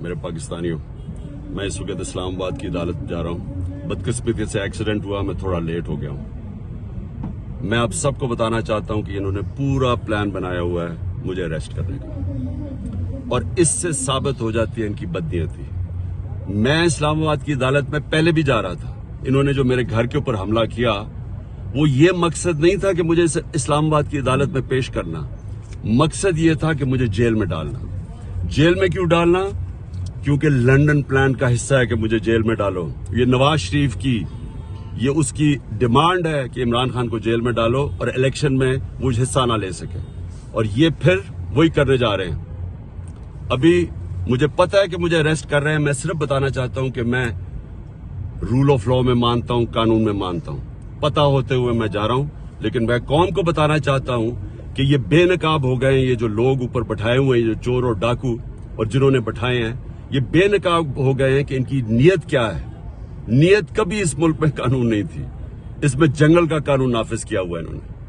मेरे पाकिस्तानियों, मैं इस वक्त इस्लामाबाद की अदालत जा रहा हूँ। बदकिस्मती से एक्सीडेंट हुआ, मैं थोड़ा लेट हो गया हूँ। मैं आप सबको बताना चाहता हूँ कि इन्होंने पूरा प्लान बनाया हुआ है मुझे अरेस्ट करने का, और इससे साबित हो जाती है इनकी बदनीयती। मैं इस्लामाबाद की अदालत में पहले भी जा रहा था। इन्होंने जो मेरे घर के ऊपर हमला किया, वो ये मकसद नहीं था कि मुझे इस्लामाबाद की अदालत में पेश करना। मकसद ये था कि मुझे जेल में डालना। जेल में क्यों डालना? क्योंकि लंदन प्लान का हिस्सा है कि मुझे जेल में डालो। ये नवाज शरीफ की, ये उसकी डिमांड है कि इमरान खान को जेल में डालो और इलेक्शन में वो हिस्सा ना ले सके, और ये फिर वही करने जा रहे हैं। अभी मुझे पता है कि मुझे अरेस्ट कर रहे हैं। मैं सिर्फ बताना चाहता हूं कि मैं रूल ऑफ लॉ में मानता हूं, कानून में मानता हूं। पता होते हुए मैं जा रहा हूं, लेकिन मैं कौम को बताना चाहता हूं कि ये बेनकाब हो गए हैं। ये जो लोग ऊपर बैठाए हुए हैं, ये जो चोर और डाकू और जिन्होंने बैठाए हैं, ये बेनकाब हो गए हैं कि इनकी नीयत क्या है। नीयत कभी इस मुल्क में कानून नहीं थी। इसमें जंगल का कानून नाफिज किया हुआ है इन्होंने।